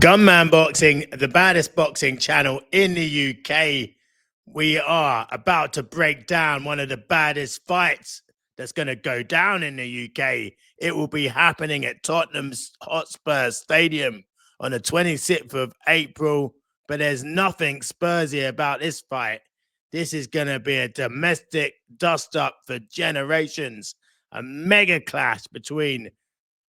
Gunman Boxing, the baddest boxing channel in the UK. We are about to break down one of the baddest fights that's going to go down in the UK. It will be happening at Tottenham's Hotspur Stadium on the 26th of April. But there's nothing Spursy about this fight. This is going to be a domestic dust-up for generations. A mega clash between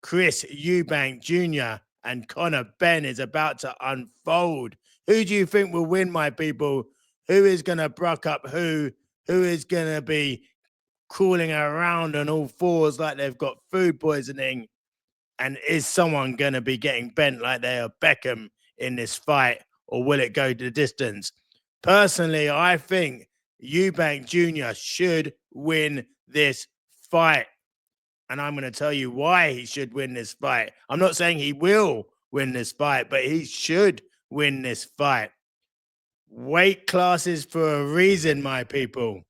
Chris Eubank Jr. and Conor Benn is about to unfold. Who do you think will win, my people? Who is going to bruck up who? Who is going to be crawling around on all fours like they've got food poisoning? And is someone going to be getting bent like they are Beckham in this fight? Or will it go to the distance? Personally, I think Eubank Jr. should win this fight. And I'm going to tell you why he should win this fight. I'm not saying he will win this fight, but he should win this fight. Weight classes for a reason, my people.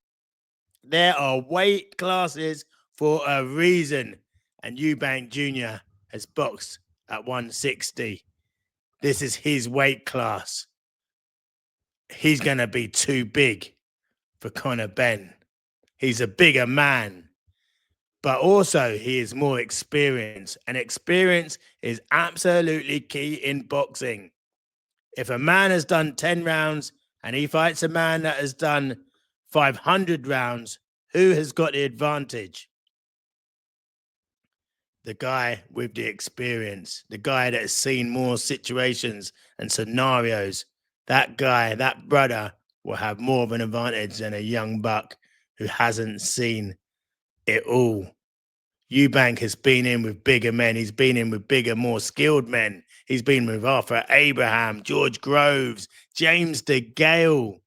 There are weight classes for a reason. And Eubank Jr. has boxed at 160. This is his weight class. He's going to be too big for Conor Benn. He's a bigger man. But also, he is more experienced. And experience is absolutely key in boxing. If a man has done 10 rounds and he fights a man that has done 500 rounds, who has got the advantage? The guy with the experience. The guy that has seen more situations and scenarios. That guy, that brother, will have more of an advantage than a young buck who hasn't seen it all. Eubank has been in with bigger men. He's been in with bigger, more skilled men. He's been with Arthur Abraham, George Groves, James DeGale,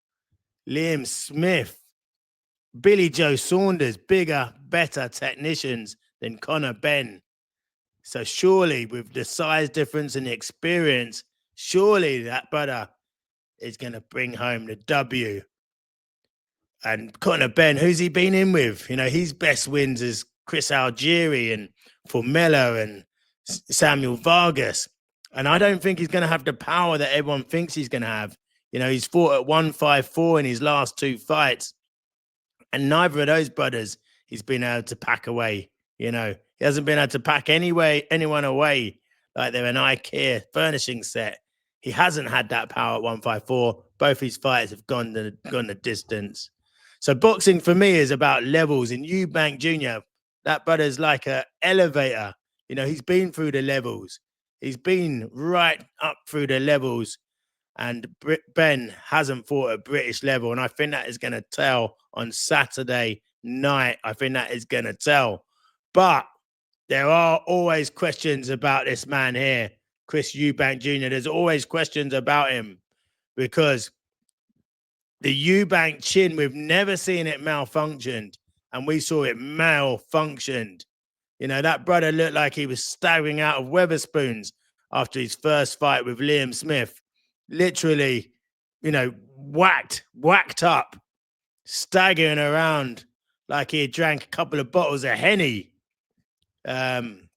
Liam Smith, Billy Joe Saunders, bigger, better technicians than Conor Benn. So surely with the size difference and the experience, surely that brother is going to bring home the W. And Conor Benn, who's he been in with? You know, his best wins is Chris Algieri and Formella and Samuel Vargas. And I don't think he's going to have the power that everyone thinks he's going to have. You know, he's fought at 154 in his last two fights. And neither of those brothers he's been able to pack away. You know, he hasn't been able to pack anyone away like they're an IKEA furnishing set. He hasn't had that power at 154. Both his fights have gone the distance. So boxing for me is about levels. And Eubank Jr., that brother's like an elevator. You know, he's been through the levels. He's been right up through the levels. And Benn hasn't fought at British level. And I think that is going to tell on Saturday night. I think that is going to tell. But there are always questions about this man here, Chris Eubank Jr. There's always questions about him because the Eubank chin, we've never seen it malfunctioned. And we saw it malfunctioned. You know, that brother looked like he was staggering out of Weatherspoons after his first fight with Liam Smith. Literally, you know, whacked up, staggering around like he had drank a couple of bottles of Henny. And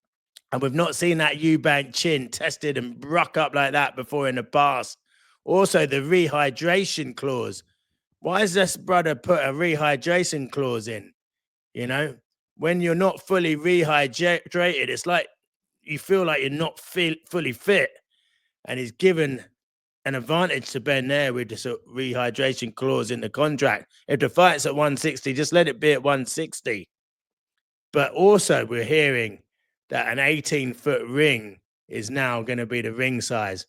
we've not seen that Eubank chin tested and bruck up like that before in the past. Also, the rehydration clause. Why has this brother put a rehydration clause in? You know, when you're not fully rehydrated, it's like you feel like you're not fully fit. And he's given an advantage to Benn there with this rehydration clause in the contract. If the fight's at 160, just let it be at 160. But also we're hearing that an 18-foot ring is now going to be the ring size.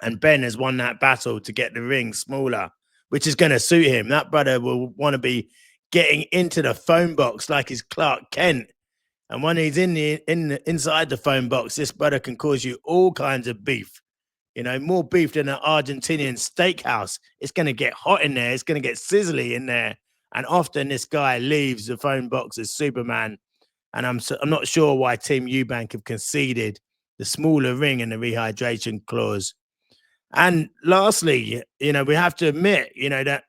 And Benn has won that battle to get the ring smaller, which is going to suit him. That brother will want to be getting into the phone box like he's Clark Kent. And when he's inside the phone box, this brother can cause you all kinds of beef. You know, more beef than an Argentinian steakhouse. It's going to get hot in there. It's going to get sizzly in there. And often this guy leaves the phone box as Superman. And I'm not sure why Team Eubank have conceded the smaller ring and the rehydration clause. And lastly, you know, we have to admit, you know, that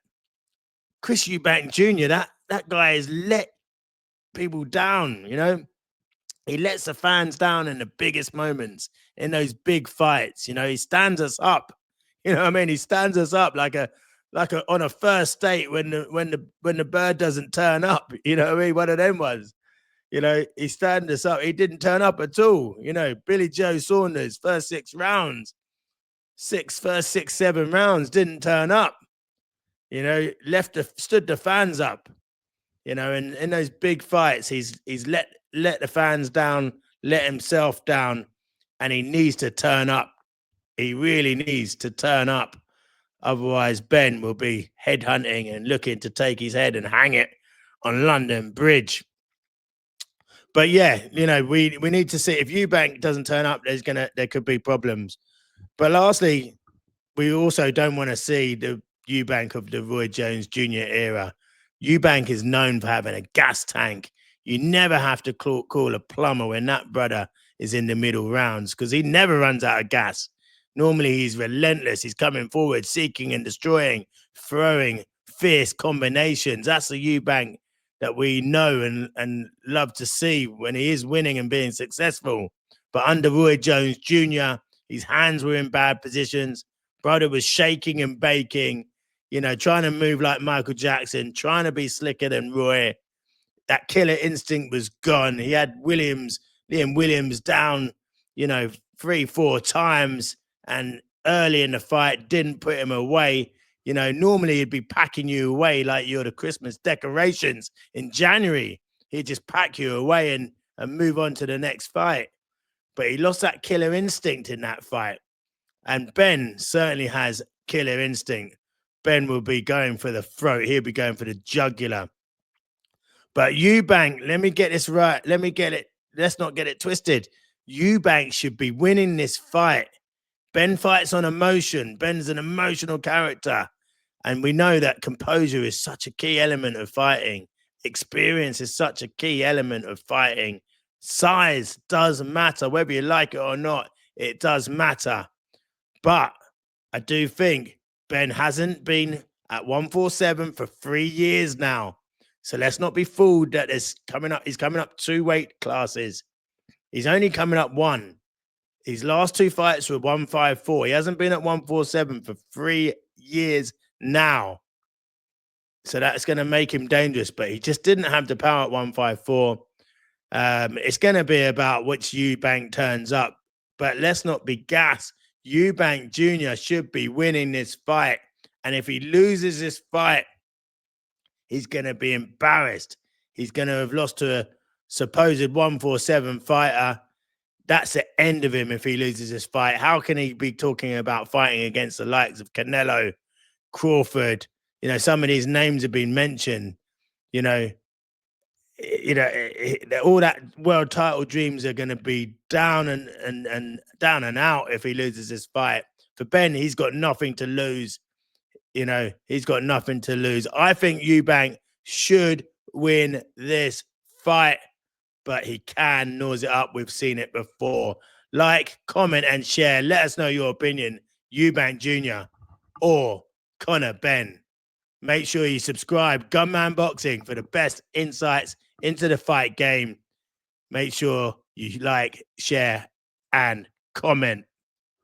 Chris Eubank Jr., that guy has let people down, you know. He lets the fans down in the biggest moments, in those big fights. You know, he stands us up. You know what I mean? He stands us up like a on a first date when the bird doesn't turn up. You know what I mean? One of them ones. You know, he stand us up. He didn't turn up at all. You know, Billy Joe Saunders, first 6, 7 rounds, didn't turn up. You know, stood the fans up. You know, and in those big fights, he's let the fans down, let himself down, and he needs to turn up. He really needs to turn up. Otherwise, Benn will be headhunting and looking to take his head and hang it on London Bridge. But yeah, you know, we need to see if Eubank doesn't turn up, there could be problems. But lastly, we also don't want to see the Eubank of the Roy Jones Jr. era. Eubank is known for having a gas tank. You never have to call a plumber when that brother is in the middle rounds because he never runs out of gas. Normally, he's relentless. He's coming forward, seeking and destroying, throwing fierce combinations. That's the Eubank that we know and love to see when he is winning and being successful. But under Roy Jones Jr., his hands were in bad positions. Brother was shaking and baking, you know, trying to move like Michael Jackson, trying to be slicker than Roy. That killer instinct was gone. He had Liam Williams down, you know, 3-4 times, and early in the fight didn't put him away. You know, normally he'd be packing you away like you're the Christmas decorations in January. He'd just pack you away and move on to the next fight. But he lost that killer instinct in that fight. And Benn certainly has killer instinct. Benn will be going for the throat. He'll be going for the jugular. But Eubank, let me get this right. Let's not get it twisted. Eubank should be winning this fight. Benn fights on emotion. Benn's an emotional character. And we know that composure is such a key element of fighting. Experience is such a key element of fighting. Size does matter, whether you like it or not. It does matter. But I do think Benn hasn't been at 147 for 3 years now. So let's not be fooled that he's coming up 2 weight classes. He's only coming up 1. His last 2 fights were 154. He hasn't been at 147 for 3 years now. So that's going to make him dangerous, but he just didn't have the power at 154. It's going to be about which Eubank turns up, but let's not be gassed. Eubank Jr. should be winning this fight. And if he loses this fight, he's going to be embarrassed. He's going to have lost to a supposed 147 fighter. That's the end of him if he loses this fight. How can he be talking about fighting against the likes of Canelo, Crawford? You know, some of these names have been mentioned. You know, all that world title dreams are going to be down and out if he loses this fight. For Benn, he's got nothing to lose. You know, he's got nothing to lose. I think Eubank should win this fight, but he can nose it up. We've seen it before. Like, comment, and share. Let us know your opinion. Eubank Jr. or Conor Benn. Make sure you subscribe. Gunman Boxing for the best insights into the fight game. Make sure you like, share, and comment.